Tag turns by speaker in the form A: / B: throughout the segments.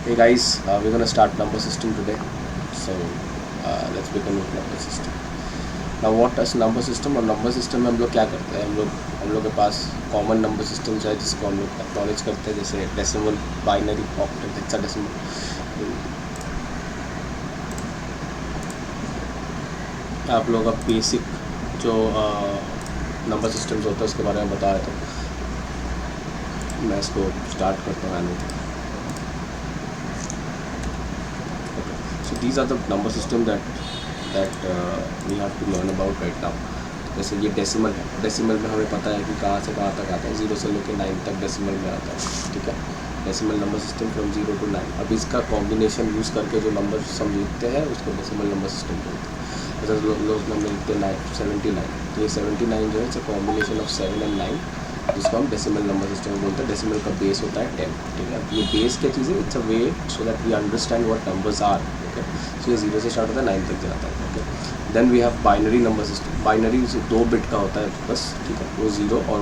A: Hey guys, we're gonna start number system today. So let's begin with number system. Now what is number system? और number system में हम लोग क्या करते हैं? हम लोग के पास कॉमन नंबर सिस्टम्स है जिसको हम लोग एक्नॉलेज करते हैं, जैसे डेसिमल, बाइनरी, ऑक्टल, हेक्साडेसिमल. आप लोग अब बेसिक जो नंबर सिस्टम्स होते हैं उसके बारे में बता रहे थे. मैं इसको स्टार्ट करता हूँ. So these are the number system that we have to learn about right now. जैसे ये डेसिमल है. डेसिमल में हमें पता है कि कहाँ से कहाँ तक आता है. 0 से लेकर 9 तक डेसिमल में आता है. ठीक है, decimal number system from 0 to 9. अब इसका कॉम्बिनेशन यूज़ करके जो नंबर हम लिखते हैं उसको डेसिमल नंबर सिस्टम बोलते हैं. जैसे लोग नंबर लिखते हैं 79. तो ये 79 जो है इट्स कॉम्बिनेशन ऑफ 7 and 9, जिसको हम डेसिमल नंबर सिस्टम में बोलते हैं. डेसिमल का बेस होता है 10. ठीक है, ये बेस क्या चीज़ है? It's a way so that we understand what numbers are. Okay, so ये 0 से स्टार्ट होता है, 9 तक जाता है. Okay, then we have binary number system. Binary 2 bit का होता है बस. ठीक है, वो 0 और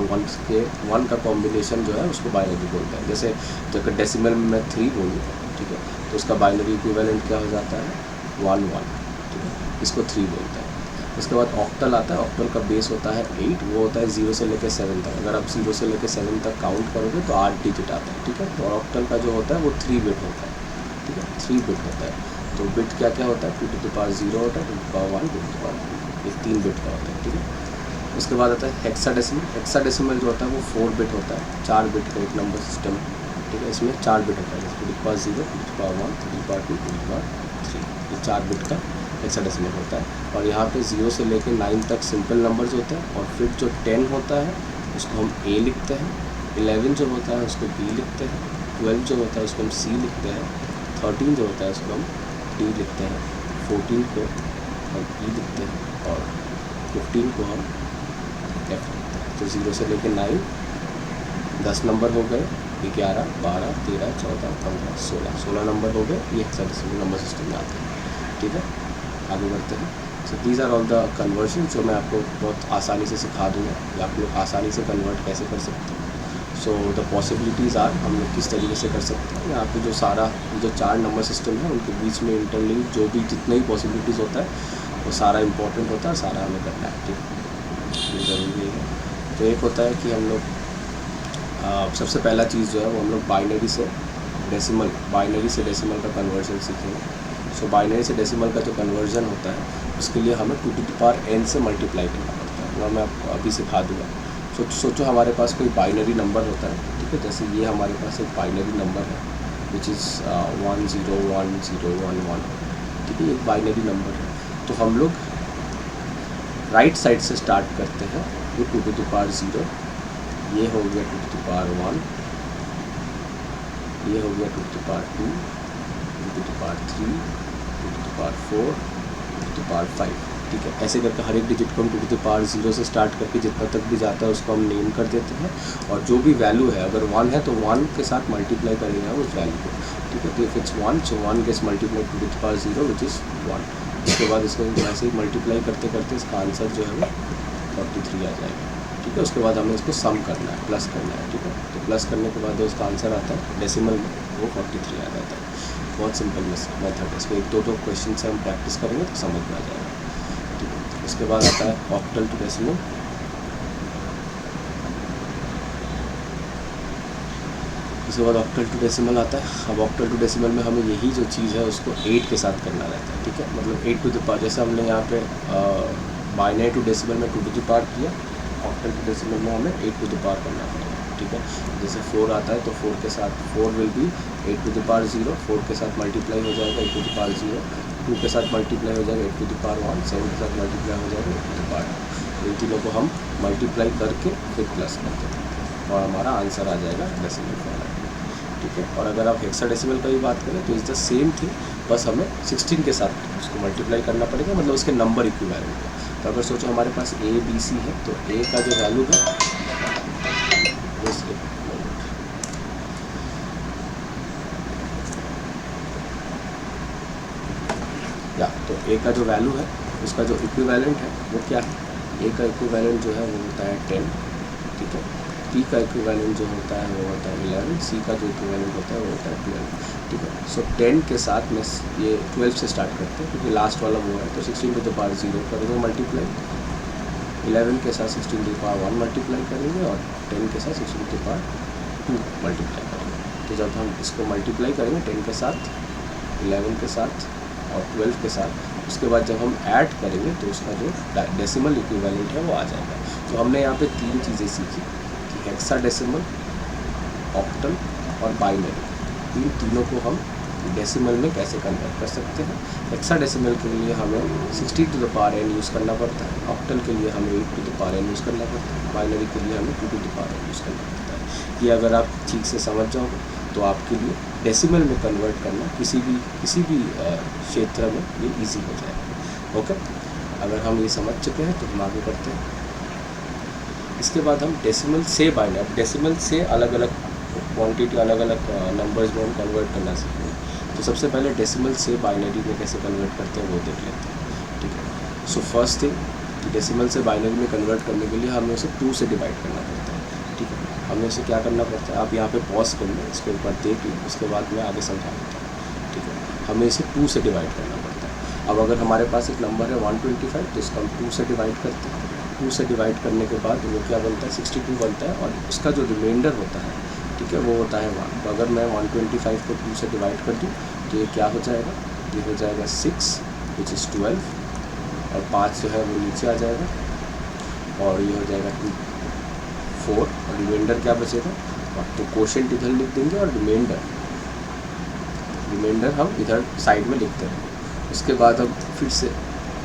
A: 1 का कॉम्बिनेशन जो है उसको बाइनरी बोलते हैं. जैसे तो डेसिमल में मैं 3 बोलूँ, ठीक है, तो उसका बाइनरी इक्विवेलेंट क्या हो जाता है? 1 1. ठीक है, इसको 3 बोलते हैं. उसके बाद ऑक्टल आता है. ऑक्टल का बेस होता है 8. वो होता है 0 से लेकर 7 तक. अगर आप 0 से लेकर 7 तक काउंट करोगे तो 8 डिजिट आता है. ठीक है, और ऑक्टल का जो होता है वो 3 बिट होता है. ठीक है, 3 बिट होता है. तो बिट क्या क्या होता है? 2 to the power 0 होता है, 2 to the power 1, 2 to the power 2. ये 3 बिट का होता है. ठीक है, उसके बाद आता है हेक्साडेसिमल. हेक्साडेसिमल जो होता है वो 4 बिट होता है. 4 बिट का एक नंबर सिस्टम है. ठीक है, इसमें 4 बिट होता है. 2 to the power 0, 2 to the power 1, 2 to the power 2, 2 to the power 3. ये 4 बिट का हेक्साडेसिमल होता है. और यहाँ पे 0 से लेकर 9 तक सिंपल नंबर्स होते हैं. और फिर जो 10 होता है उसको हम A लिखते हैं. 11 जो होता है उसको B लिखते हैं. 12 जो होता है उसको हम C लिखते हैं. 13 जो होता है उसको हम D लिखते हैं. 14 को हम E लिखते हैं. और 15 को हम F लिखते हैं. तो 0 से लेकर 9 10 नंबर हो गए. 11, 12, 13, 14, 15, 16 नंबर हो गए. ये हेक्साडेसिमल नंबर सिस्टम में आते हैं. ठीक है, आगे बढ़ते हैं. So these are all the conversion जो मैं आपको बहुत आसानी से सिखा दूँगा या आप लोग आसानी से कन्वर्ट कैसे कर सकते हैं. सो द पॉसिबिलिटीज़ आर, हम लोग किस तरीके से कर सकते हैं. यहाँ पे जो 4 नंबर सिस्टम है उनके बीच में इंटरलिंक जो भी जितने ही पॉसिबिलिटीज़ होता है वो सारा इंपॉर्टेंट होता है. सारा हमें करना है. ठीक, ये ज़रूरी है. तो एक होता है कि हम लोग सबसे पहला चीज़ जो है वो हम लोग बाइनरी से डेसिमल का कन्वर्जन सीखेंगे. सो बाइनरी से डेसिमल का जो कन्वर्जन होता है उसके लिए हमें 2 to the power n से मल्टीप्लाई करना पड़ता है. और मैं आपको अभी सिखा दूँगा. सोचो हमारे पास कोई बाइनरी नंबर होता है. ठीक है, जैसे ये हमारे पास एक बाइनरी नंबर है विच इज़ 1 0 1 0 1 1. ठीक है, एक बाइनरी नंबर है. तो हम लोग राइट साइड से स्टार्ट करते हैं. वो 2 to the power 0, ये हो गया 2 to the power 1, ये हो गया 2 to the power 2, 2 to the power 3, 2 to the power 4, 2 to the power 5. ठीक है, ऐसे करके हर एक डिजिट को हम 2 to the power 0 से स्टार्ट करके जितना तक भी जाता है उसको हम नेम कर देते हैं. और जो भी वैल्यू है, अगर 1 है तो 1 के साथ मल्टीप्लाई करेंगे उस वैल्यू को. ठीक है, तो if it's 1 so 1 gets multiply 2 to the power 0 which is 1. उसके बाद इसको ऐसे ही मल्टीप्लाई करते करते इसका आंसर जो है वो 43 आ जाएगा. ठीक है, उसके बाद हमें इसको सम करना है, प्लस करना है. ठीक है, तो प्लस करने के बाद जो उसका आंसर आता है डेसिमल में वो 43 आ जाता है. बहुत सिंपल मेथड है. इसको 1-2 क्वेश्चन से हम प्रैक्टिस करेंगे तो समझ में आ जाएगा. ठीक है, उसके बाद आता है ऑक्टल टू डेसिमल. उसके बाद ऑक्टल टू डेसिमल आता है. अब ऑक्टल टू डेसिमल में हमें यही जो चीज़ है उसको 8 के साथ करना रहता है. ठीक है, मतलब 8 to the power, जैसे हमने यहाँ पे बाइनरी टू डेसिमल में 2 to the power किया, ऑक्टल टू डेसिमल में हमें 8 to the power करना पड़ेगा. ठीक है, जैसे 4 आता है तो 4 के साथ 4 will be 8 to the power 0. 4 के साथ मल्टीप्लाई हो जाएगा 8 to the power 0. 2 के साथ मल्टीप्लाई हो जाएगा 8 to the power 1. 7 के साथ मल्टीप्लाई हो जाएगा 8 to the power 2. इन तीनों को हम मल्टीप्लाई करके फिर प्लस करते हैं और हमारा आंसर आ जाएगा डेसिमल फॉर्मेट में. ठीक है, और अगर आप हेक्साडेसिमल का भी बात करें तो इज़ द सेम थिंग, बस हमें 16 के साथ उसको मल्टीप्लाई करना पड़ेगा, मतलब उसके नंबर इक्विवेलेंट है. तो अगर सोचो हमारे पास A B C है तो A का जो वैल्यू है तो A का जो वैल्यू है उसका जो इक्विवेलेंट है वो क्या है? A का इक्विवेलेंट जो है वो होता है 10. ठीक है, P का इक्विवेलेंट जो होता है वो होता है 11, C का जो इक्विवेलेंट होता है वो होता है 12, ठीक है। सो 10 के साथ में ये 12 से स्टार्ट करते हैं क्योंकि लास्ट वाला वो है, तो 16 टू द पावर 0 करेंगे मल्टीप्लाई, 11 के साथ 16 टू द पावर 1 मल्टीप्लाई करेंगे और 10 के साथ 16 टू द पावर 2 मल्टीप्लाई करेंगे। तो जब हम इसको मल्टीप्लाई करेंगे 10 के साथ, 11 के साथ और 12 के साथ, उसके बाद जब हम ऐड करेंगे तो उसका जो डेसिमल इक्विवेलेंट है वो आ जाएगा। तो हमने यहाँ पे 3 चीज़ें सीखी कि हेक्साडेसिमल, ऑक्टल और बाइनरी, इन तीनों को हम डेसिमल में कैसे कन्वर्ट कर सकते हैं। हेक्साडेसिमल के लिए हमें 16 to the power n use करना पड़ता है, ऑक्टल के लिए हमें 8 to the power n use करना पड़ता है, बाइनरी के लिए हमें 2 to the power n use करना पड़ता है। ये अगर आप ठीक से समझ जाओगे तो आपके लिए डेसिमल में कन्वर्ट करना किसी भी क्षेत्र में ये इजी हो जाएगा। ओके, अगर हम ये समझ चुके हैं तो हम आगे बढ़ते हैं। इसके बाद हम डेसिमल से बाइनरी, डेसिमल से अलग अलग क्वांटिटी, अलग अलग नंबर्स में हम कन्वर्ट करना सीखेंगे। तो सबसे पहले डेसिमल से बाइनरी में कैसे कन्वर्ट करते हैं वो देख लेते हैं, ठीक है। सो फर्स्ट थिंग, डेसिमल से बाइनरी में कन्वर्ट करने के लिए हमें उसे 2 से डिवाइड करना पड़ता है, ठीक है। हमें उसे क्या करना पड़ता है, आप यहाँ पे पॉज कर लें, इसके ऊपर देख लें, उसके बाद मैं आगे समझा देता हूँ, ठीक है। हमें इसे 2 से डिवाइड करना पड़ता है। अब अगर हमारे पास एक नंबर है 125, तो इसको हम 2 से डिवाइड करते हैं। 2 से डिवाइड करने के बाद वो क्या बनता है, 62 बनता है, और उसका जो रिमाइंडर होता है, ठीक है, वो होता है 1। तो अगर मैं 125 को 2 से डिवाइड कर दूँ तो ये क्या हो जाएगा, ये हो जाएगा 6 विच इज़ 12, और 5 जो है वो नीचे आ जाएगा, और ये हो जाएगा 2 4, और रिमाइंडर क्या बचेगा, तो कोशेंट इधर लिख देंगे और रिमाइंडर हम इधर साइड में लिखते हैं। उसके बाद अब फिर से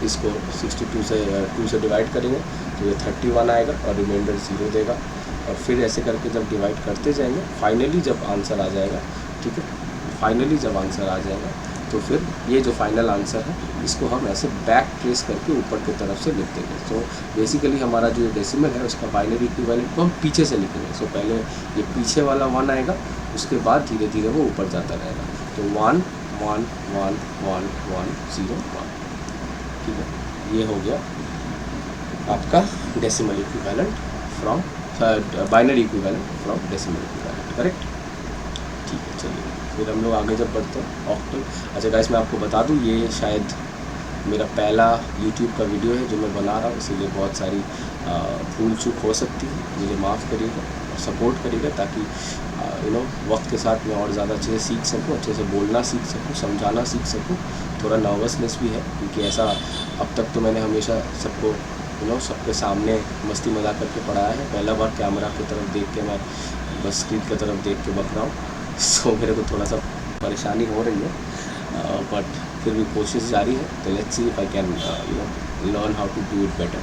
A: इसको 62 से 2 से डिवाइड करेंगे तो ये 31 आएगा और रिमाइंडर 0 देगा, और फिर ऐसे करके जब डिवाइड करते जाएंगे, फाइनली जब आंसर आ जाएगा, ठीक है, फाइनली जब आंसर आ जाएगा तो फिर ये जो फाइनल आंसर है इसको हम ऐसे बैक ट्रेस करके ऊपर की तरफ से लिख देंगे। तो बेसिकली हमारा जो डेसिमल है उसका बाइनरी इक्विवेलेंट को हम पीछे से लिखेंगे। सो पहले ये पीछे वाला 1 आएगा, उसके बाद धीरे धीरे वो ऊपर जाता रहेगा। तो 1 1 1 1 1 0 1, ठीक है, ये हो गया आपका decimal equivalent from binary equivalent from decimal equivalent, correct. ठीक है, चलिए फिर हम लोग आगे जब बढ़ते हैं ऑक्टल। अच्छा गाइस, मैं आपको बता दूं ये शायद मेरा पहला YouTube का वीडियो है जो मैं बना रहा हूँ, इसीलिए बहुत सारी भूल चूक हो सकती है, मुझे माफ़ करिएगा और सपोर्ट करिएगा, ताकि वक्त के साथ मैं और ज़्यादा अच्छे से सीख सकूँ, अच्छे से बोलना सीख सकूँ, समझाना सीख सकूँ। थोड़ा नर्वसनेस भी है क्योंकि ऐसा अब तक तो मैंने हमेशा सबको सबके सामने मस्ती मजाक करके पढ़ाया है। पहला बार कैमरा की तरफ देख के मैं बस स्क्रीन की तरफ देख के बक रहा हूँ, सो मेरे को थोड़ा सा परेशानी हो रही है, बट फिर भी कोशिश जारी है। तो let's see if I can learn how to do it better.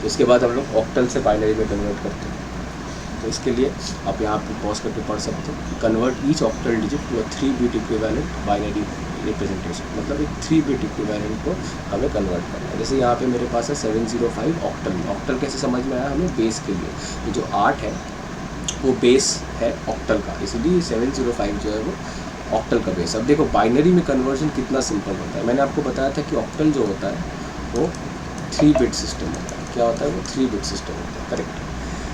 A: तो इसके बाद हम लोग ऑक्टल से बाइनरी में कन्वर्ट करते हैं। तो इसके लिए आप यहाँ पे पॉज करके पढ़ सकते हो, convert each octal digit to a 3-बिट इक्विवेलेंट बाइनरी रिप्रेजेंटेशन, मतलब एक 3-बिट इक्विवेलेंट को हमें कन्वर्ट करना है। जैसे यहाँ पे मेरे पास है 705 ऑक्टल। ऑक्टल कैसे समझ में आया हमें, बेस के लिए ये जो 8 है वो बेस है ऑक्टल का, इसलिए 705 जो है वो ऑक्टल का बेस। अब देखो बाइनरी में कन्वर्जन कितना सिंपल होता है। मैंने आपको बताया था कि ऑक्टल जो होता है वो 3-बिट सिस्टम होता है। क्या होता है वो 3-बिट सिस्टम होता है, करेक्ट।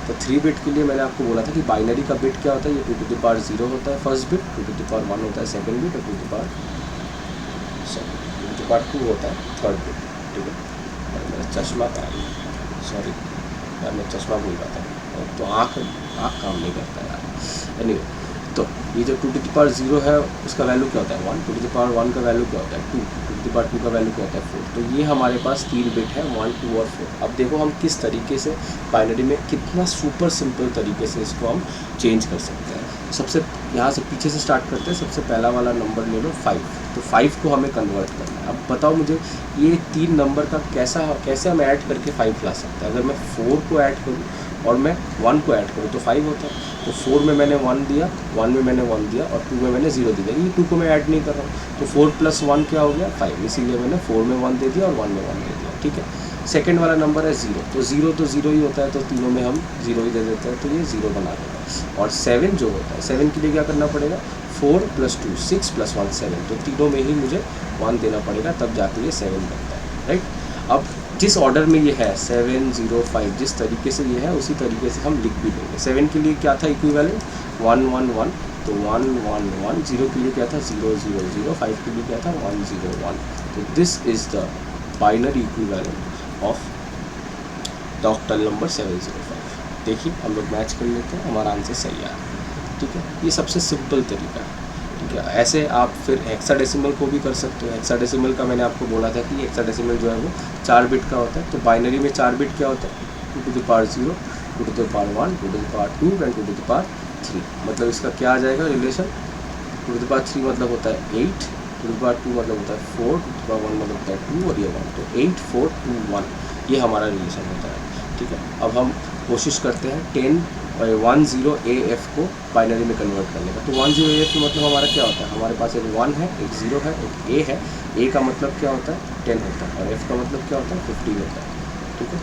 A: तो 3-बिट के लिए मैंने आपको बोला था कि बाइनरी का बिट क्या होता है, ये 2 to the power 0 होता है first bit, 2 to the power 1 होता है सेकंड बिट, और 2 to the power 2 होता है थर्ड बिट, ठीक है। और मेरा चश्मा का सॉरी यार, मैं चश्मा भूल रहा था, तो आँख काम नहीं करता यार। एनीवे, तो ये जो 2 to the power 0 है उसका वैल्यू क्या होता है 1, 2 to the power 1 का वैल्यू क्या होता है 2, 2 to the power 2 का वैल्यू क्या होता है 4। तो ये हमारे पास 3 बिट है 1, 2 और 4। अब देखो हम किस तरीके से बाइनरी में कितना सुपर सिंपल तरीके से इसको हम चेंज कर सकते हैं। सबसे यहाँ से पीछे से स्टार्ट करते हैं। सबसे पहला वाला नंबर ले लो 5, तो 5 को हमें कन्वर्ट करना है। अब बताओ मुझे ये 3 नंबर का कैसे हम ऐड करके 5 ला सकते हैं। अगर मैं 4 को ऐड करूँ और मैं 1 को ऐड करूँ तो 5 होता है। तो 4 में मैंने 1 दिया, 1 में मैंने 1 दिया और 2 में मैंने 0 दिया। ये 2 को मैं ऐड नहीं कर रहा हूँ, तो 4 + 1 क्या हो गया 5, इसीलिए मैंने 4 में 1 दे दिया और 1 में 1 दे दिया, ठीक है। सेकंड वाला नंबर है 0, तो 0 ही होता है, तो तीनों में हम 0 ही दे देते हैं, तो ये 0 बना देगा। और 7 जो होता है, 7 के लिए क्या करना पड़ेगा 4 + 2 6 + 1 7, तो तीनों में ही मुझे 1 देना पड़ेगा, तब जाके ये 7 बनता है, राइट। अब जिस ऑर्डर में ये है 705, जिस तरीके से ये है उसी तरीके से हम लिख भी देंगे। 7 के लिए क्या था इक्विवेलेंट 111, तो 111, 0 के लिए क्या था 000, 5 के लिए क्या था 101। तो this is the binary equivalent of the octal number 705। देखिए हम लोग मैच कर लेते हैं, हमारा आंसर सही आ रहा है। ठीक है, ये सबसे सिंपल तरीका है। ठीक है, ऐसे आप फिर हेक्साडेसिमल को भी कर सकते हो। हेक्साडेसिमल का मैंने आपको बोला था कि हेक्साडेसिमल जो है वो 4 बिट का होता है। तो बाइनरी में 4 बिट क्या होता है 2 to the power 0, 2 to the power 1, 2 to the power 2 and 2 to the power 3। मतलब इसका क्या आ जाएगा रिलेशन, 2 to the power 3 मतलब होता है 8, 2 to the power 2 मतलब होता है 4, 2 to the power 1 मतलब होता है 2 और ये 1, तो 8 4 2 1 ये हमारा रिलेशन होता है। ठीक है, अब हम कोशिश करते हैं 10AF को बाइनरी में कन्वर्ट करने का। तो 10AF का मतलब हमारा क्या होता है, हमारे पास एक 1 है, एक 0 है, एक A है। A का मतलब क्या होता है 10 होता है और F का मतलब क्या होता है 15 होता है। ठीक है,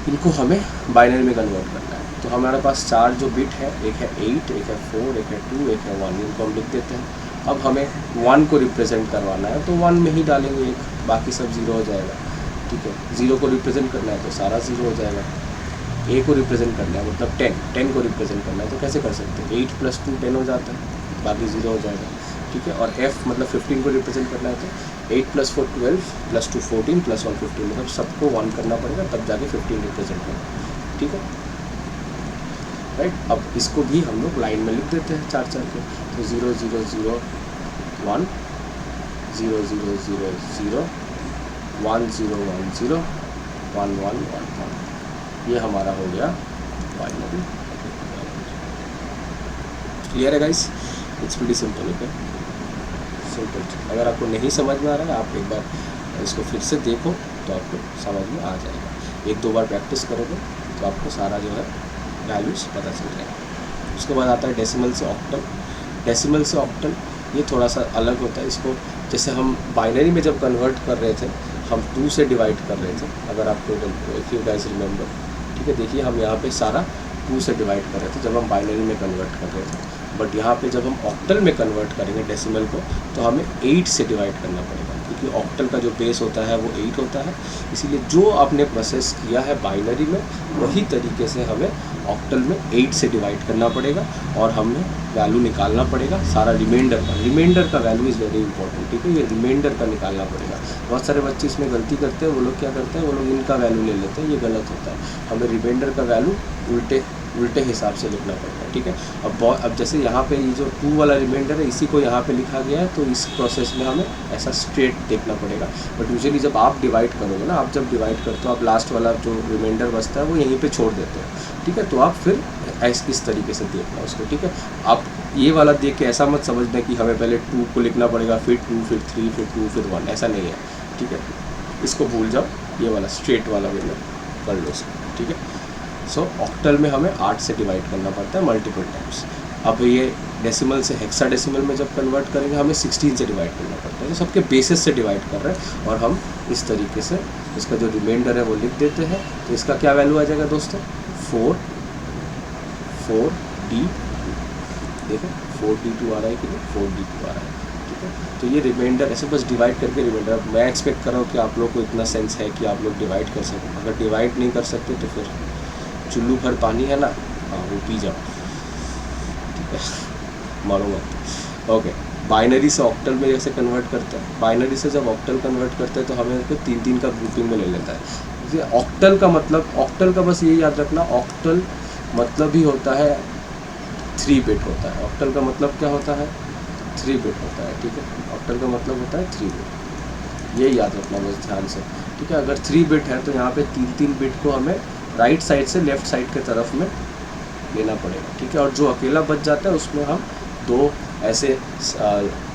A: इनको हमें बाइनरी में कन्वर्ट करना है। तो हमारे पास 4 जो बिट है, एक है 8, एक है 4, एक है 2, एक है 1, इनको हम लिख देते हैं। अब हमें 1 को रिप्रेजेंट करवाना है तो 1 में ही डालेंगे एक, बाकी सब 0 हो जाएगा। ठीक है, 0 को रिप्रेजेंट करना है तो सारा 0 हो जाएगा। A को रिप्रेजेंट करना है मतलब 10 को रिप्रेजेंट करना है तो कैसे कर सकते हैं 8 + 2 10 हो जाता है, बाकी 0 हो जाएगा। ठीक है, और F मतलब 15 को रिप्रेजेंट करना है तो 8 + 4 12 + 2 14 + 1 15, मतलब सबको 1 करना पड़ेगा तब जाके 15 रिप्रेजेंट होगा। ठीक है, राइट। अब इसको भी हम लोग लाइन में लिख देते हैं 4 के। तो 0 0 0 1, 0 0 0 0 1 0 1 0 1 1 1 1, ये हमारा हो गया बाइनरी। क्लियर है guys, it's pretty simple. Okay, simple. अगर आपको नहीं समझ में आ रहा है आप एक बार इसको फिर से देखो तो आपको समझ में आ जाएगा। 1-2 बार प्रैक्टिस करोगे तो आपको सारा जो है वैल्यूज़ पता चल जाएगा। उसके बाद आता है डेसिमल से ऑक्टल। डेसिमल से ऑक्टल ये थोड़ा सा अलग होता है। इसको जैसे हम बाइनरी में जब कन्वर्ट कर रहे थे हम 2 से डिवाइड कर रहे थे, अगर आपको इफ़ यू गाइस रिमेंबर। ठीक है, देखिए हम यहाँ पे सारा 2 से डिवाइड कर रहे थे जब हम बाइनरी में कन्वर्ट कर रहे थे, बट यहाँ पे जब हम ऑक्टल में कन्वर्ट करेंगे डेसिमल को तो हमें 8 से डिवाइड करना पड़ेगा, क्योंकि ऑक्टल का जो बेस होता है वो 8 होता है। इसीलिए जो आपने प्रोसेस किया है बाइनरी में वही तरीके से हमें ऑक्टल में 8 से डिवाइड करना पड़ेगा और हमें वैल्यू निकालना पड़ेगा सारा रिमाइंडर का वैल्यू इज़ वेरी इंपॉर्टेंट। ठीक है, ये रिमाइंडर का निकालना पड़ेगा। बहुत सारे बच्चे इसमें गलती करते हैं, वो लोग क्या करते हैं वो लोग इनका वैल्यू ले लेते हैं, ये गलत होता है। हमें रिमाइंडर का वैल्यू उल्टे हिसाब से लिखना पड़ता है। ठीक है, अब जैसे यहाँ पे ये जो 2 वाला रिमाइंडर है इसी को यहाँ पे लिखा गया है, तो इस प्रोसेस में हमें ऐसा स्ट्रेट देखना पड़ेगा। बट यूजुअली जब आप डिवाइड करोगे ना, आप जब डिवाइड करते हो आप लास्ट वाला जो रिमाइंडर बचता है वो यहीं पे छोड़ देते हो। ठीक है, तो आप फिर इस तरीके से देखना उसको। ठीक है, आप ये वाला देख के ऐसा मत समझना कि हमें पहले 2 को लिखना पड़ेगा फिर 2 फिर 3 फिर 2 फिर 1, ऐसा नहीं है। ठीक है, इसको भूल जाओ, ये वाला स्ट्रेट वाला वे में कर लो इसको। ठीक है, सो ऑक्टल में हमें 8 से डिवाइड करना पड़ता है मल्टीपल टाइम्स। अब ये डेसिमल से हेक्साडेसिमल में जब कन्वर्ट करेंगे हमें 16 से डिवाइड करना पड़ता है। तो सबके बेसिस से डिवाइड कर रहे हैं और हम इस तरीके से इसका जो रिमाइंडर है वो लिख देते हैं। तो इसका क्या वैल्यू आ जाएगा दोस्तों 4D2। देखो 4D2 आ रहा है कि नहीं, 4D2 आ रहा है। ठीक है, तो ये रिमाइंडर ऐसे बस डिवाइड करके रिमाइंडर। मैं एक्सपेक्ट कर रहा हूँ कि आप लोग को इतना सेंस है कि आप लोग डिवाइड कर सकें। अगर डिवाइड नहीं कर सकते तो फिर चुल्लू भर पानी है ना, हाँ वो पी जाओ। ठीक है, मारो मत। ओके, बाइनरी से ऑक्टल में जैसे कन्वर्ट करते हैं, बाइनरी से जब ऑक्टल कन्वर्ट करते हैं तो हमें तो 3-3 का ग्रुपिंग में ले लेता है। ऑक्टल का मतलब, ऑक्टल का बस ये याद रखना, ऑक्टल मतलब ही होता है 3 बिट होता है। ऑक्टल का मतलब क्या होता है 3 बिट होता है। ठीक है, ऑक्टल का मतलब होता है 3 बिट, ये याद रखना बस ध्यान से। ठीक है, अगर 3 बिट है तो यहाँ पे 3-3 बिट को हमें राइट साइड से लेफ़्ट साइड के तरफ में लेना पड़ेगा। ठीक है, और जो अकेला बच जाता है उसमें हम 2 ऐसे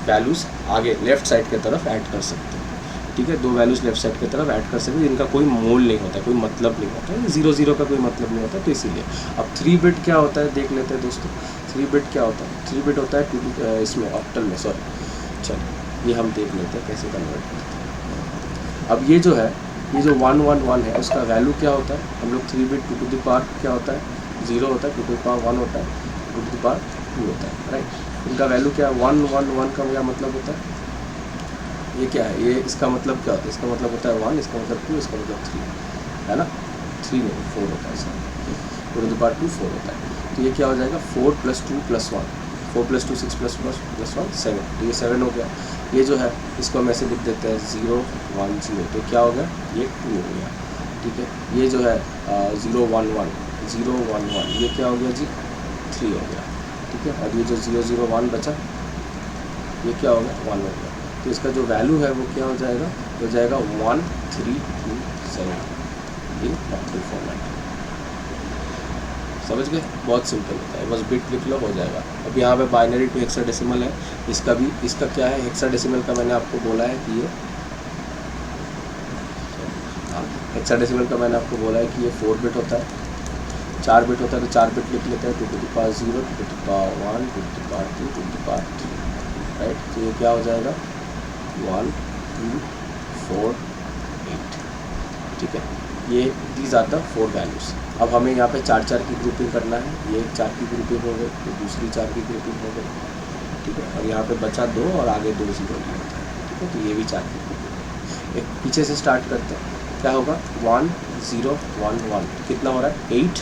A: वैल्यूज़ आगे लेफ़्ट साइड के तरफ ऐड कर सकते हैं। ठीक है, 2 वैल्यूज़ लेफ़्ट साइड की तरफ ऐड कर सकते हैं, इनका कोई मोल नहीं होता, कोई मतलब नहीं होता, 0-0 का कोई मतलब नहीं होता। तो इसीलिए अब 3 बिट क्या होता है देख लेते हैं दोस्तों। 3 बिट क्या होता है, 3 बिट होता है इसमें ऑक्टल में, सॉरी चलो ये हम देख लेते हैं कैसे कन्वर्ट करते हैं। अब ये जो है, ये जो 111 है उसका वैल्यू क्या होता है, हम लोग 3 बिट 2 to the power क्या होता है 0 होता है, 2 to the power 1 होता है, 2 to the power 2 होता है, राइट। इनका वैल्यू क्या है 111 का क्या मतलब होता है ये क्या है, ये इसका मतलब क्या होता है, इसका मतलब होता है 1, इसका मतलब 2, इसका मतलब 3, है ना, 3 नहीं 4 होता है सर, 4 टू पावर 2 4 होता है। तो ये क्या हो जाएगा 4 + 2 + 1, 4 + 2 6 + 1 7, तो ये 7 हो गया। ये जो है इसको हम ऐसे लिख देते हैं 0 1 0, तो क्या हो गया ये 2 हो गया, ठीक है। ये जो है 0 1 1 0 1 1, ये क्या हो गया जी 3 हो गया, ठीक है। और ये जो 0 0 1 बचा, ये क्या हो गया 1 हो गया। तो इसका जो वैल्यू है वो क्या हो जाएगा 1327 इन ऑक्टल फॉर्मेट। समझ गए, बहुत सिंपल होता है, बस बिट लिख लो हो जाएगा। अब यहाँ पे बाइनरी टू हेक्साडेसिमल है, इसका क्या है, हेक्साडेसिमल का मैंने आपको बोला है कि ये हेक्साडेसिमल का मैंने आपको बोला है कि ये 4 बिट होता है, 4 बिट होता है, तो 4 बिट लिख लेते हैं 2 to the power 0 2 to the power 1 2 to the power 2 2 to the power 3, right. तो ये क्या हो जाएगा 1 2 4 8, ठीक है। ये दीज आर द 4 वैल्यूज़। अब हमें यहाँ पे 4 4 की ग्रुपिंग करना है, ये 4 की ग्रुपिंग हो गई, तो दूसरी 4 की ग्रुपिंग हो गई, ठीक है। और यहाँ पे बचा 2 और आगे 2 0 नहीं होता है, ठीक है। तो ये भी 4 की ग्रुपिंग। एक पीछे से स्टार्ट करते हैं, क्या होगा 1 0 1 1, कितना हो रहा है 8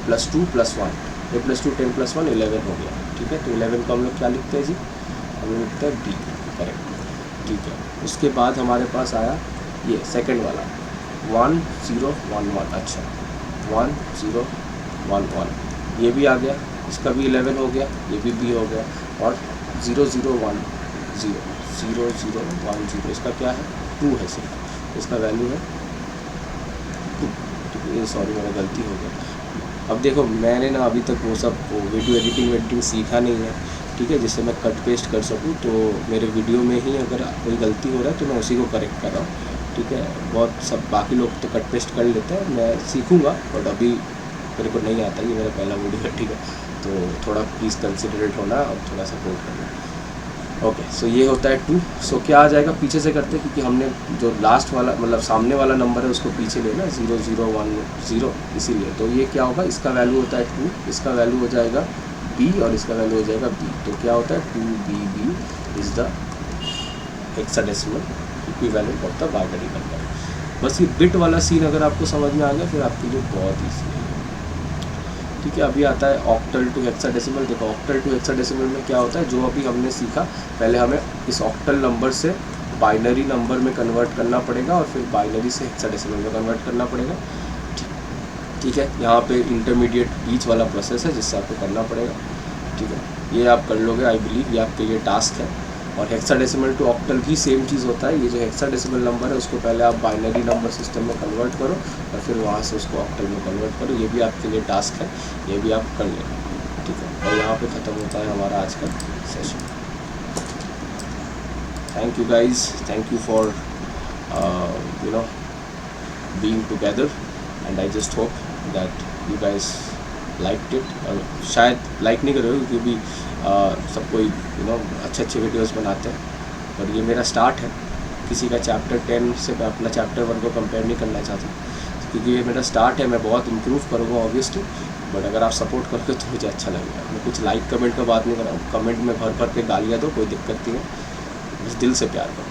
A: + 2 + 1, 8 + 2 10 + 1 11 हो गया, ठीक है। तो 11 को हम लोग क्या लिखते हैं जी, हम लोग लिखते हैं डी, करेक्ट, ठीक है। उसके बाद हमारे पास आया ये सेकंड वाला 1 0 1 1, अच्छा 1 0 1 1, ये भी आ गया, इसका भी 11 हो गया, ये भी बी हो गया। और 0 0 1 0 0 0 1 0, इसका क्या है 2 है सिर्फ, इसका वैल्यू है 2, ठीक है। ये सॉरी मेरा गलती हो गया। अब देखो मैंने ना अभी तक वो वीडियो एडिटिंग सीखा नहीं है, ठीक है, जिससे मैं कट पेस्ट कर सकूँ। तो मेरे वीडियो में ही अगर कोई गलती हो रहा है तो मैं उसी को करेक्ट कर रहा हूँ, ठीक है। बहुत सब बाकी लोग तो कट पेस्ट कर लेते हैं, मैं सीखूँगा, बट अभी मेरे को नहीं आता, ये मेरा पहला वीडियो है, ठीक है। तो थोड़ा प्लीज़ कंसिडरेट होना और थोड़ा सपोर्ट करना। ओके, सो ये होता है 2। सो क्या आ जाएगा, पीछे से करते हैं क्योंकि हमने जो लास्ट वाला मतलब सामने वाला नंबर है उसको पीछे लेना 0 0 1 0, इसीलिए। तो ये क्या होगा, इसका वैल्यू होता है 2, इसका वैल्यू हो जाएगा बी और इसका वैल्यू हो जाएगा बी। तो क्या होता है 2BB is the hexadecimal equivalent of the binary number. बस ये बिट वाला सीन अगर आपको समझ में आ गया फिर आपके लिए बहुत ईजी है, ठीक है। अभी आता है ऑक्टल टू हेक्साडेसिमल। देखो ऑक्टल टू हेक्साडेसिमल में क्या होता है, जो अभी हमने सीखा, पहले हमें इस ऑक्टल नंबर से बाइनरी नंबर में कन्वर्ट करना पड़ेगा और फिर बाइनरी से हेक्साडेसिमल में कन्वर्ट करना पड़ेगा, ठीक है। यहाँ पे इंटरमीडिएट बीच वाला प्रोसेस है जिससे आपको करना पड़ेगा, ठीक है। ये आप कर लोगे, आई बिलीव ये आपके लिए टास्क है। और हेक्साडेसिमल टू ऑक्टल भी सेम चीज़ होता है, ये जो हेक्साडेसिमल नंबर है उसको पहले आप बाइनरी नंबर सिस्टम में कन्वर्ट करो और फिर वहाँ से उसको ऑक्टल में कन्वर्ट करो। ये भी आपके लिए टास्क है, ये भी आप कर लेना, ठीक है। और यहाँ पे ख़त्म होता है हमारा आज का session. Thank you guys, thank you for being together and I just hope that you guys liked it. और शायद लाइक नहीं कर रहे हो क्योंकि सब कोई अच्छे वीडियोस बनाते हैं, पर ये मेरा स्टार्ट है। किसी का चैप्टर 10 से मैं अपना चैप्टर 1 को कंपेयर नहीं करना चाहता क्योंकि ये मेरा स्टार्ट है, मैं बहुत इम्प्रूव करूँगा ऑब्वियसली, बट अगर आप सपोर्ट करोगे तो मुझे अच्छा लगेगा। मैं कुछ लाइक कमेंट का बात नहीं कर रहा हूँ, कमेंट में भर भर के गालियाँ दो, कोई दिक्कत नहीं है, बस दिल से प्यार करो।